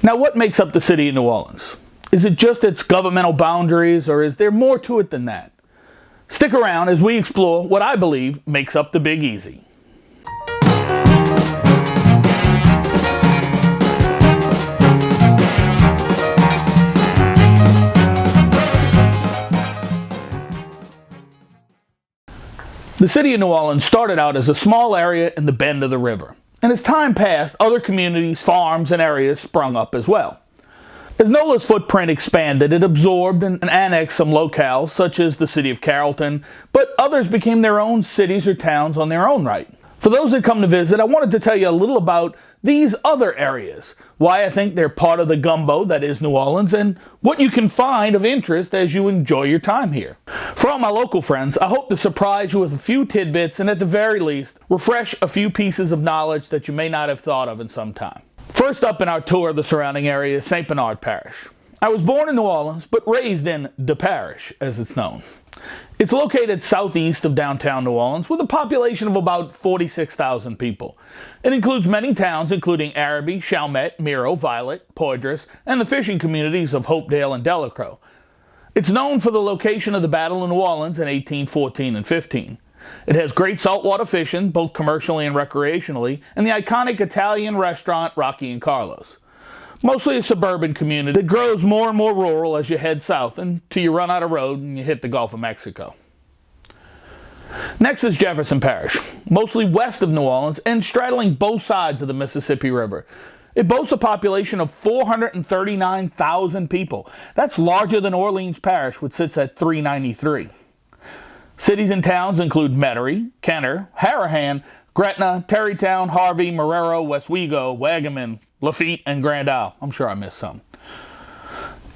Now, what makes up the city of New Orleans? Is it just its governmental boundaries, or is there more to it than that? Stick around as we explore what I believe makes up the Big Easy. The city of New Orleans started out as a small area in the bend of the river, and as time passed, other communities, farms, and areas sprung up as well. As NOLA's footprint expanded, it absorbed and annexed some locales, such as the city of Carrollton, but others became their own cities or towns on their own right. For those that come to visit, I wanted to tell you a little about these other areas, why I think they're part of the gumbo that is New Orleans, and what you can find of interest as you enjoy your time here. For all my local friends, I hope to surprise you with a few tidbits and at the very least, refresh a few pieces of knowledge that you may not have thought of in some time. First up in our tour of the surrounding area is St. Bernard Parish. I was born in New Orleans, but raised in the parish, as it's known. It's located southeast of downtown New Orleans with a population of about 46,000 people. It includes many towns including Arabi, Chalmette, Miro, Violet, Poydras, and the fishing communities of Hopedale and Delacroix. It's known for the location of the Battle of New Orleans in 1814 and 15. It has great saltwater fishing, both commercially and recreationally, and the iconic Italian restaurant Rocky and Carlos. Mostly a suburban community that grows more and more rural as you head south until you run out of road and you hit the Gulf of Mexico. Next is Jefferson Parish, mostly west of New Orleans and straddling both sides of the Mississippi River. It boasts a population of 439,000 people. That's larger than Orleans Parish, which sits at 393. Cities and towns include Metairie, Kenner, Harahan, Gretna, Terrytown, Harvey, Marrero, Westwego, Wagaman, Lafitte, and Grand Isle. I'm sure I missed some.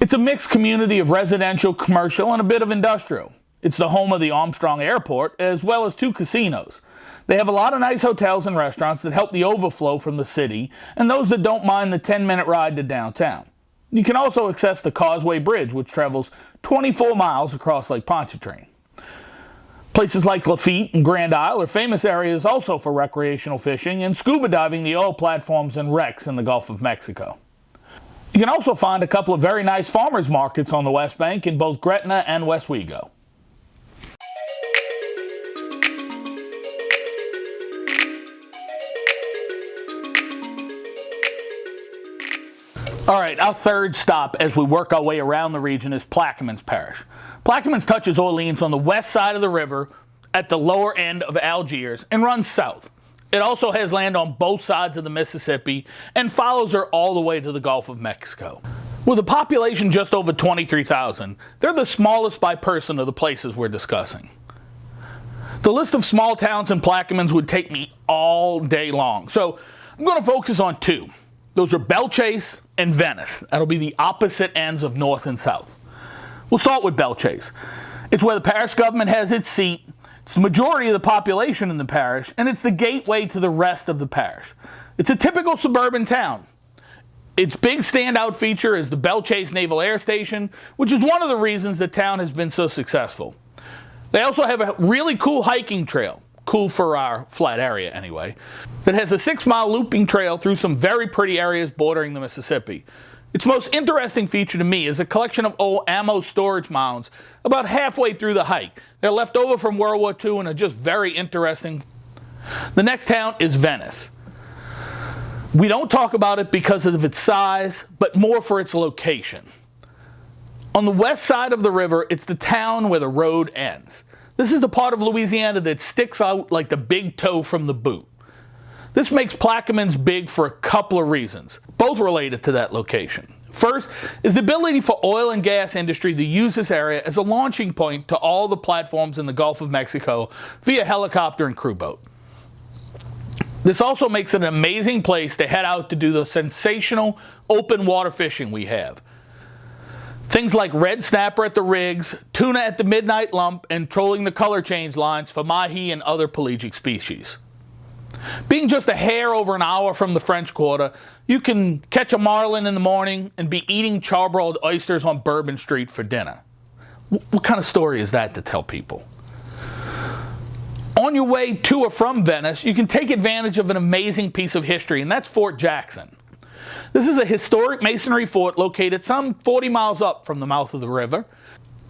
It's a mixed community of residential, commercial, and a bit of industrial. It's the home of the Armstrong Airport, as well as 2 casinos. They have a lot of nice hotels and restaurants that help the overflow from the city, and those that don't mind the 10-minute ride to downtown. You can also access the Causeway Bridge, which travels 24 miles across Lake Pontchartrain. Places like Lafitte and Grand Isle are famous areas also for recreational fishing and scuba diving the oil platforms and wrecks in the Gulf of Mexico. You can also find a couple of very nice farmers markets on the West Bank in both Gretna and Westwego. All right, our third stop as we work our way around the region is Plaquemines Parish. Plaquemines touches Orleans on the west side of the river at the lower end of Algiers and runs south. It also has land on both sides of the Mississippi and follows her all the way to the Gulf of Mexico. With a population just over 23,000, they're the smallest by person of the places we're discussing. The list of small towns in Plaquemines would take me all day long, so I'm going to focus on 2. Those are Belchase and Venice. That'll be the opposite ends of north and south. We'll start with Belchase. It's where the parish government has its seat. It's the majority of the population in the parish, and it's the gateway to the rest of the parish. It's a typical suburban town. Its big standout feature is the Belchase Naval Air Station, which is one of the reasons the town has been so successful. They also have a really cool hiking trail, cool for our flat area anyway, that has a 6-mile looping trail through some very pretty areas bordering the Mississippi. Its most interesting feature to me is a collection of old ammo storage mounds about halfway through the hike. They're left over from World War II and are just very interesting. The next town is Venice. We don't talk about it because of its size, but more for its location. On the west side of the river, it's the town where the road ends. This is the part of Louisiana that sticks out like the big toe from the boot. This makes Plaquemines big for a couple of reasons, both related to that location. First is the ability for oil and gas industry to use this area as a launching point to all the platforms in the Gulf of Mexico via helicopter and crew boat. This also makes it an amazing place to head out to do the sensational open water fishing we have. Things like red snapper at the rigs, tuna at the midnight lump, and trolling the color change lines for mahi and other pelagic species. Being just a hair over an hour from the French Quarter, you can catch a marlin in the morning and be eating charbroiled oysters on Bourbon Street for dinner. What kind of story is that to tell people? On your way to or from Venice, you can take advantage of an amazing piece of history, and that's Fort Jackson. This is a historic masonry fort located some 40 miles up from the mouth of the river.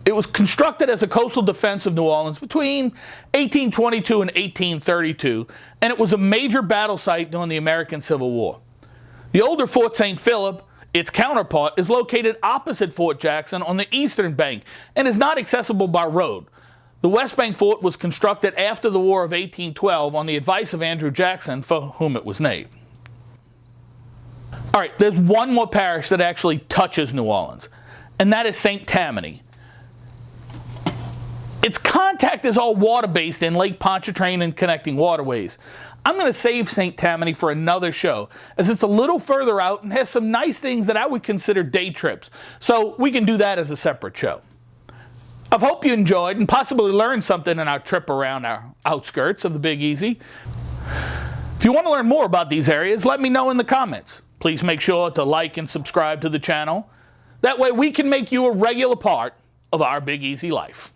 It was constructed as a coastal defense of New Orleans between 1822 and 1832, and it was a major battle site during the American Civil War. The older Fort St. Philip, its counterpart, is located opposite Fort Jackson on the eastern bank and is not accessible by road. The West Bank Fort was constructed after the War of 1812 on the advice of Andrew Jackson, for whom it was named. All right, there's one more parish that actually touches New Orleans, and that is St. Tammany. Its contact is all water-based in Lake Pontchartrain and connecting waterways. I'm going to save St. Tammany for another show, as it's a little further out and has some nice things that I would consider day trips, so we can do that as a separate show. I hope you enjoyed and possibly learned something in our trip around our outskirts of the Big Easy. If you want to learn more about these areas, let me know in the comments. Please make sure to like and subscribe to the channel. That way we can make you a regular part of our Big Easy life.